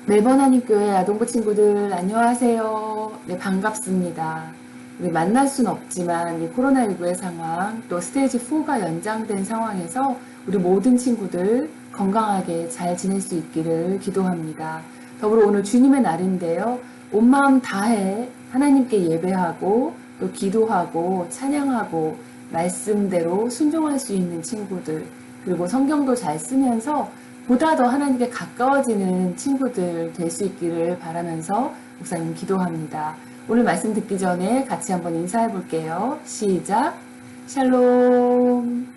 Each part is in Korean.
멜번 한인교회 아동부 친구들 안녕하세요. 네, 반갑습니다. 우리 만날 순 없지만 이 코로나19의 상황 또 스테이지 4가 연장된 상황에서 우리 모든 친구들 건강하게 잘 지낼 수 있기를 기도합니다. 더불어 오늘 주님의 날인데요. 온 마음 다해 하나님께 예배하고 또 기도하고 찬양하고 말씀대로 순종할 수 있는 친구들 그리고 성경도 잘 쓰면서 보다 더 하나님께 가까워지는 친구들 될 수 있기를 바라면서 목사님 기도합니다. 오늘 말씀 듣기 전에 같이 한번 인사해 볼게요. 시작! 샬롬!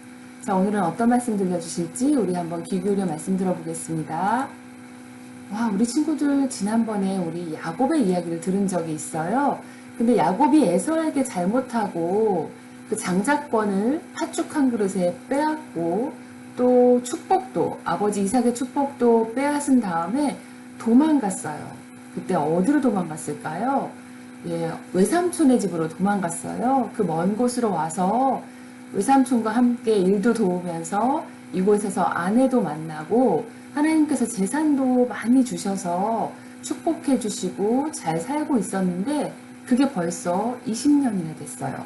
자, 오늘은 어떤 말씀 들려주실지 우리 한번 귀 기울여 말씀 들어보겠습니다. 와, 우리 친구들 지난번에 우리 야곱의 이야기를 들은 적이 있어요. 근데 야곱이 에서에게 잘못하고 그 장자권을 팥죽 한 그릇에 빼앗고 또 축복도, 아버지 이삭의 축복도 빼앗은 다음에 도망갔어요. 그때 어디로 도망갔을까요? 예, 외삼촌의 집으로 도망갔어요. 그 먼 곳으로 와서 외삼촌과 함께 일도 도우면서 이곳에서 아내도 만나고 하나님께서 재산도 많이 주셔서 축복해 주시고 잘 살고 있었는데 그게 벌써 20년이나 됐어요.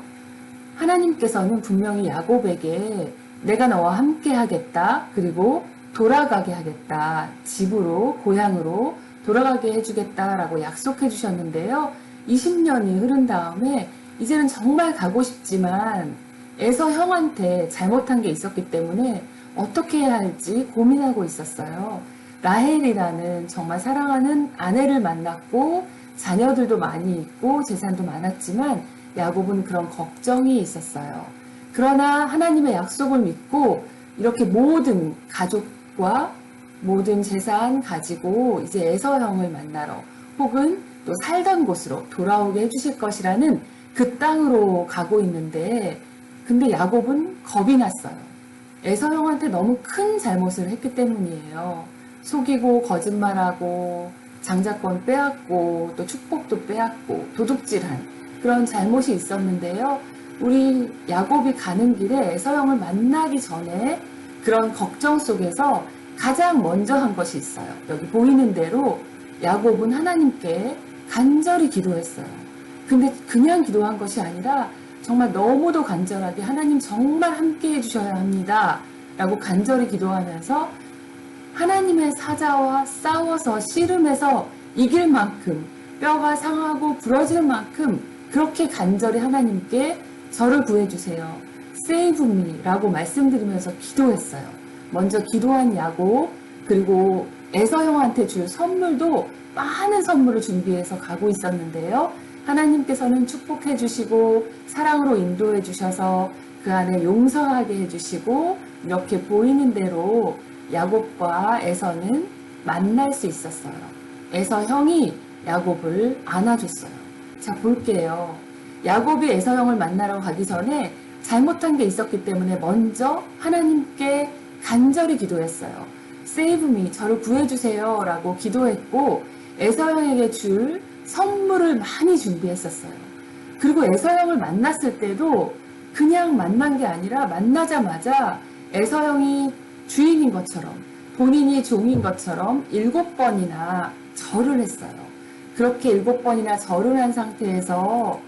하나님께서는 분명히 야곱에게 내가 너와 함께 하겠다. 그리고 돌아가게 하겠다. 집으로, 고향으로 돌아가게 해주겠다라고 약속해 주셨는데요. 20년이 흐른 다음에 이제는 정말 가고 싶지만 에서 형한테 잘못한 게 있었기 때문에 어떻게 해야 할지 고민하고 있었어요. 라헬이라는 정말 사랑하는 아내를 만났고 자녀들도 많이 있고 재산도 많았지만 야곱은 그런 걱정이 있었어요. 그러나 하나님의 약속을 믿고 이렇게 모든 가족과 모든 재산 가지고 이제 에서 형을 만나러 혹은 또 살던 곳으로 돌아오게 해주실 것이라는 그 땅으로 가고 있는데 근데 야곱은 겁이 났어요. 에서 형한테 너무 큰 잘못을 했기 때문이에요. 속이고 거짓말하고 장자권 빼앗고 또 축복도 빼앗고 도둑질한 그런 잘못이 있었는데요. 우리 야곱이 가는 길에 에서형을 만나기 전에 그런 걱정 속에서 가장 먼저 한 것이 있어요. 여기 보이는 대로 야곱은 하나님께 간절히 기도했어요. 근데 그냥 기도한 것이 아니라 정말 너무도 간절하게 하나님 정말 함께 해주셔야 합니다. 라고 간절히 기도하면서 하나님의 사자와 싸워서 씨름해서 이길 만큼 뼈가 상하고 부러질 만큼 그렇게 간절히 하나님께 저를 구해주세요. Save me 라고 말씀드리면서 기도했어요. 먼저 기도한 야곱 그리고 에서 형한테 줄 선물도 많은 선물을 준비해서 가고 있었는데요. 하나님께서는 축복해 주시고 사랑으로 인도해 주셔서 그 안에 용서하게 해주시고 이렇게 보이는 대로 야곱과 에서는 만날 수 있었어요. 에서 형이 야곱을 안아줬어요. 자, 볼게요. 야곱이 에서 형을 만나러 가기 전에 잘못한 게 있었기 때문에 먼저 하나님께 간절히 기도했어요. Save me, 저를 구해주세요 라고 기도했고 에서 형에게 줄 선물을 많이 준비했었어요. 그리고 에서 형을 만났을 때도 그냥 만난 게 아니라 만나자마자 에서 형이 주인인 것처럼 본인이 종인 것처럼 7번이나 절을 했어요. 그렇게 7번이나 절을 한 상태에서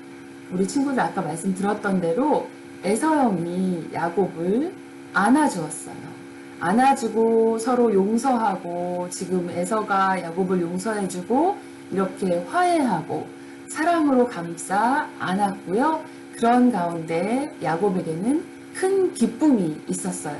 우리 친구들 아까 말씀 들었던 대로 에서 형이 야곱을 안아주었어요. 안아주고 서로 용서하고 지금 에서가 야곱을 용서해주고 이렇게 화해하고 사랑으로 감싸 안았고요. 그런 가운데 야곱에게는 큰 기쁨이 있었어요.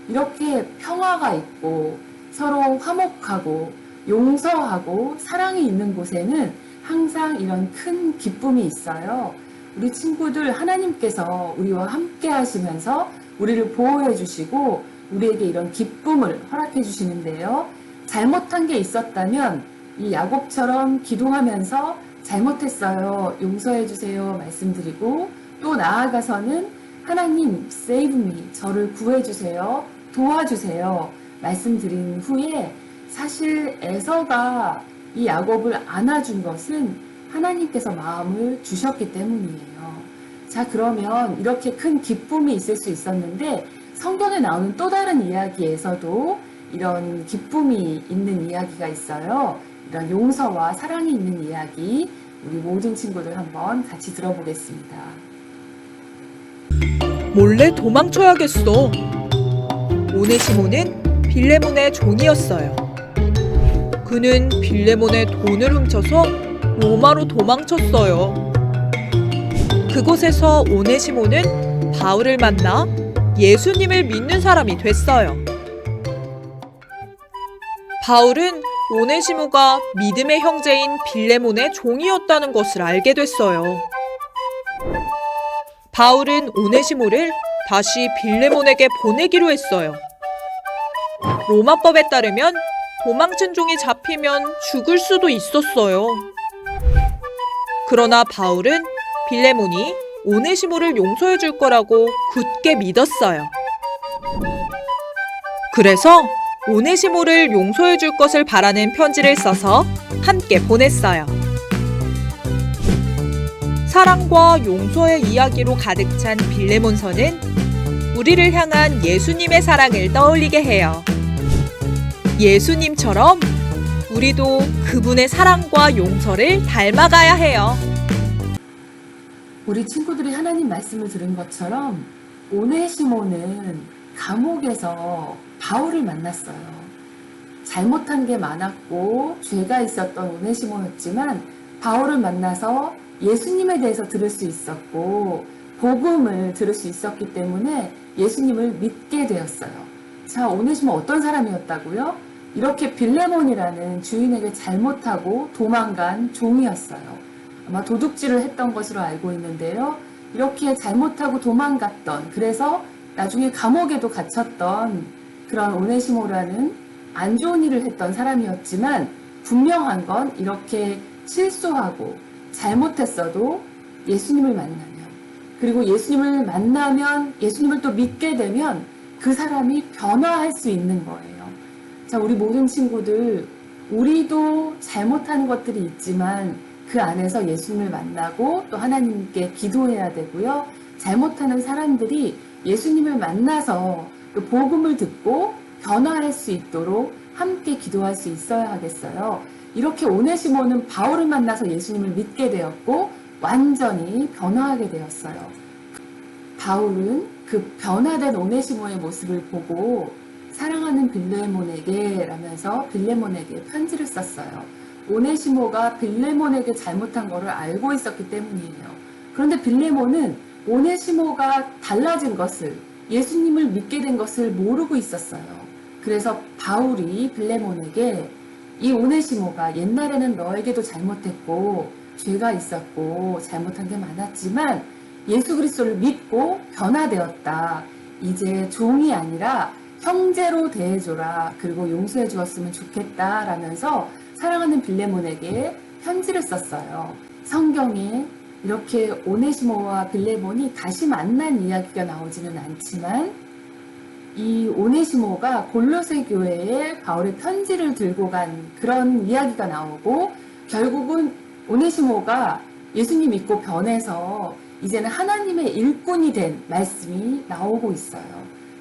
이렇게 평화가 있고 서로 화목하고 용서하고 사랑이 있는 곳에는 항상 이런 큰 기쁨이 있어요. 우리 친구들 하나님께서 우리와 함께 하시면서 우리를 보호해 주시고 우리에게 이런 기쁨을 허락해 주시는데요. 잘못한 게 있었다면 이 야곱처럼 기도하면서 잘못했어요. 용서해 주세요. 말씀드리고 또 나아가서는 하나님 save me. 저를 구해 주세요. 도와주세요. 말씀드린 후에 사실 에서가 이 야곱을 안아준 것은 하나님께서 마음을 주셨기 때문이에요. 자, 그러면 이렇게 큰 기쁨이 있을 수 있었는데 성경에 나오는 또 다른 이야기에서도 이런 기쁨이 있는 이야기가 있어요. 이런 용서와 사랑이 있는 이야기 우리 모든 친구들 한번 같이 들어보겠습니다. 몰래 도망쳐야겠어. 오네시모는 빌레몬의 종이었어요. 그는 빌레몬의 돈을 훔쳐서 로마로 도망쳤어요. 그곳에서 오네시모는 바울을 만나 예수님을 믿는 사람이 됐어요. 바울은 오네시모가 믿음의 형제인 빌레몬의 종이었다는 것을 알게 됐어요. 바울은 오네시모를 다시 빌레몬에게 보내기로 했어요. 로마법에 따르면 도망친 종이 잡히면 죽을 수도 있었어요. 그러나 바울은 빌레몬이 오네시모를 용서해 줄 거라고 굳게 믿었어요. 그래서 오네시모를 용서해 줄 것을 바라는 편지를 써서 함께 보냈어요. 사랑과 용서의 이야기로 가득 찬 빌레몬서는 우리를 향한 예수님의 사랑을 떠올리게 해요. 예수님처럼 우리도 그분의 사랑과 용서를 닮아가야 해요. 우리 친구들이 하나님 말씀을 들은 것처럼 오네시모는 감옥에서 바울을 만났어요. 잘못한 게 많았고 죄가 있었던 오네시모였지만 바울을 만나서 예수님에 대해서 들을 수 있었고 복음을 들을 수 있었기 때문에 예수님을 믿게 되었어요. 자, 오네시모 어떤 사람이었다고요? 이렇게 빌레몬이라는 주인에게 잘못하고 도망간 종이었어요. 아마 도둑질을 했던 것으로 알고 있는데요. 이렇게 잘못하고 도망갔던, 그래서 나중에 감옥에도 갇혔던 그런 오네시모라는 안 좋은 일을 했던 사람이었지만 분명한 건 이렇게 실수하고 잘못했어도 예수님을 만나면, 그리고 예수님을 만나면 예수님을 또 믿게 되면 그 사람이 변화할 수 있는 거예요. 자, 우리 모든 친구들, 우리도 잘못하는 것들이 있지만 그 안에서 예수님을 만나고 또 하나님께 기도해야 되고요. 잘못하는 사람들이 예수님을 만나서 그 복음을 듣고 변화할 수 있도록 함께 기도할 수 있어야 하겠어요. 이렇게 오네시모는 바울을 만나서 예수님을 믿게 되었고 완전히 변화하게 되었어요. 바울은 그 변화된 오네시모의 모습을 보고 사랑하는 빌레몬에게 라면서 빌레몬에게 편지를 썼어요. 오네시모가 빌레몬에게 잘못한 것을 알고 있었기 때문이에요. 그런데 빌레몬은 오네시모가 달라진 것을, 예수님을 믿게 된 것을 모르고 있었어요. 그래서 바울이 빌레몬에게 이 오네시모가 옛날에는 너에게도 잘못했고 죄가 있었고 잘못한 게 많았지만 예수 그리스도를 믿고 변화되었다. 이제 종이 아니라 형제로 대해줘라. 그리고 용서해 주었으면 좋겠다. 라면서 사랑하는 빌레몬에게 편지를 썼어요. 성경에 이렇게 오네시모와 빌레몬이 다시 만난 이야기가 나오지는 않지만 이 오네시모가 골로새 교회에 바울의 편지를 들고 간 그런 이야기가 나오고 결국은 오네시모가 예수님 믿고 변해서 이제는 하나님의 일꾼이 된 말씀이 나오고 있어요.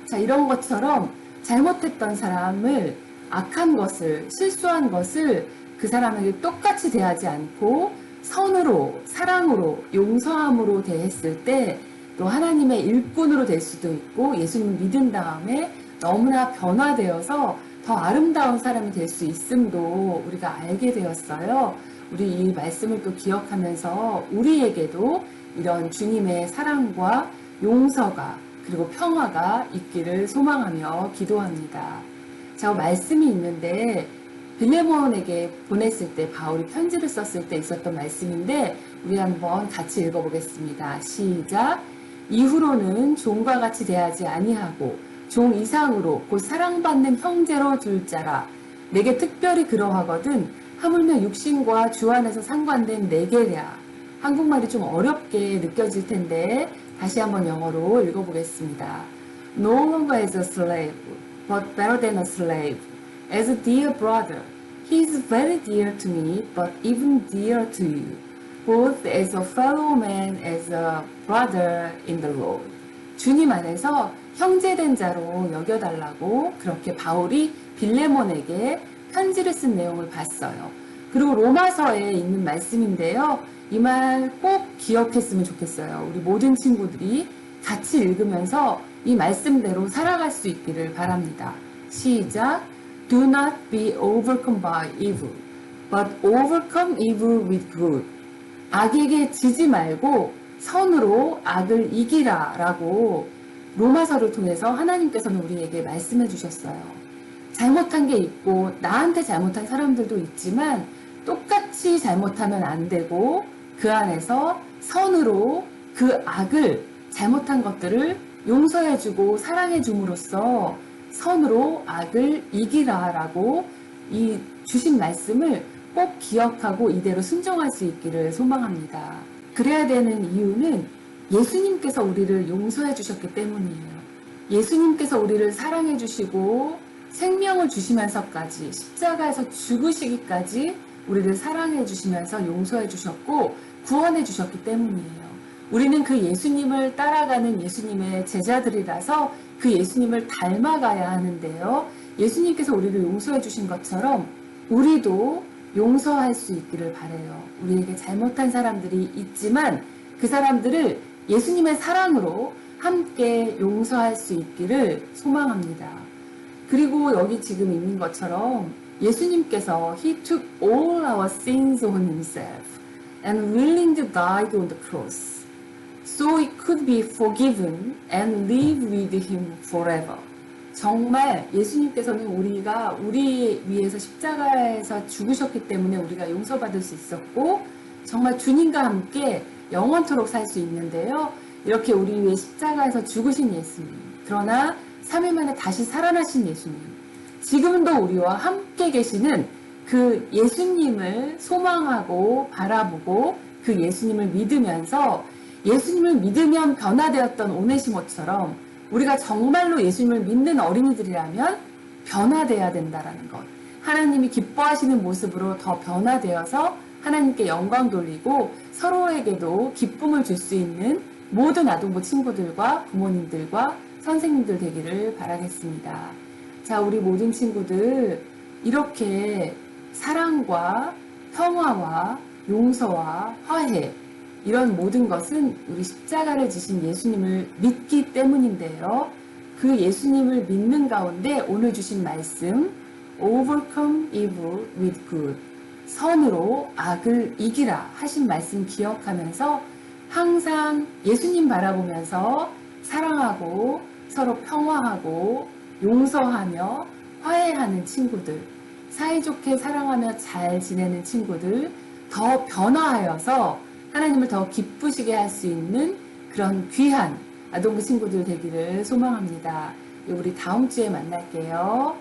자, 이런 것처럼 잘못했던 사람을, 악한 것을, 실수한 것을 그 사람에게 똑같이 대하지 않고 선으로, 사랑으로, 용서함으로 대했을 때 또 하나님의 일꾼으로 될 수도 있고 예수님을 믿은 다음에 너무나 변화되어서 더 아름다운 사람이 될 수 있음도 우리가 알게 되었어요. 우리 이 말씀을 또 기억하면서 우리에게도 이런 주님의 사랑과 용서가 그리고 평화가 있기를 소망하며 기도합니다. 저 말씀이 있는데 빌레몬에게 보냈을 때 바울이 편지를 썼을 때 있었던 말씀인데 우리 한번 같이 읽어보겠습니다. 시작. 이후로는 종과 같이 대하지 아니하고 종 이상으로 곧 사랑받는 형제로 둘 자라. 내게 특별히 그러하거든 하물며 육신과 주 안에서 상관된 내게랴. 한국말이 좀 어렵게 느껴질 텐데 다시 한번 영어로 읽어보겠습니다. No longer as a slave, but better than a slave, as a dear brother. He is very dear to me, but even dearer to you, both as a fellow man, as a brother in the Lord. 주님 안에서 형제된 자로 여겨달라고 그렇게 바울이 빌레몬에게 편지를 쓴 내용을 봤어요. 그리고 로마서에 있는 말씀인데요. 이 말 꼭 기억했으면 좋겠어요. 우리 모든 친구들이 같이 읽으면서 이 말씀대로 살아갈 수 있기를 바랍니다. 시작. Do not be overcome by evil, but overcome evil with good. 악에게 지지 말고 선으로 악을 이기라 라고 로마서를 통해서 하나님께서는 우리에게 말씀해 주셨어요. 잘못한 게 있고 나한테 잘못한 사람들도 있지만 똑같이 잘못하면 안 되고 그 안에서 선으로 그 악을 잘못한 것들을 용서해 주고 사랑해 줌으로써 선으로 악을 이기라 라고 이 주신 말씀을 꼭 기억하고 이대로 순종할 수 있기를 소망합니다. 그래야 되는 이유는 예수님께서 우리를 용서해 주셨기 때문이에요. 예수님께서 우리를 사랑해 주시고 생명을 주시면서까지 십자가에서 죽으시기까지 우리를 사랑해 주시면서 용서해 주셨고 구원해 주셨기 때문이에요. 우리는 그 예수님을 따라가는 예수님의 제자들이라서 그 예수님을 닮아가야 하는데요. 예수님께서 우리를 용서해 주신 것처럼 우리도 용서할 수 있기를 바라요. 우리에게 잘못한 사람들이 있지만 그 사람들을 예수님의 사랑으로 함께 용서할 수 있기를 소망합니다. 그리고 여기 지금 있는 것처럼 예수님께서 He took all our sins on Himself and willingly died on the cross, so we could be forgiven and live with Him forever. 정말 예수님께서는 우리가 우리 위해서 십자가에서 죽으셨기 때문에 우리가 용서받을 수 있었고 정말 주님과 함께 영원토록 살 수 있는데요. 이렇게 우리 위해 십자가에서 죽으신 예수님, 그러나 3일 만에 다시 살아나신 예수님, 지금도 우리와 함께 계시는 그 예수님을 소망하고 바라보고 그 예수님을 믿으면서 예수님을 믿으면 변화되었던 오네시모처럼 우리가 정말로 예수님을 믿는 어린이들이라면 변화되어야 된다는 것. 하나님이 기뻐하시는 모습으로 더 변화되어서 하나님께 영광 돌리고 서로에게도 기쁨을 줄 수 있는 모든 아동부 친구들과 부모님들과 선생님들 되기를 바라겠습니다. 자, 우리 모든 친구들 이렇게 사랑과 평화와 용서와 화해 이런 모든 것은 우리 십자가를 지신 예수님을 믿기 때문인데요. 그 예수님을 믿는 가운데 오늘 주신 말씀 Overcome evil with good, 선으로 악을 이기라 하신 말씀 기억하면서 항상 예수님 바라보면서 사랑하고 서로 평화하고 용서하며 화해하는 친구들, 사이좋게 사랑하며 잘 지내는 친구들, 더 변화하여서 하나님을 더 기쁘시게 할 수 있는 그런 귀한 아동부 친구들 되기를 소망합니다. 우리 다음 주에 만날게요.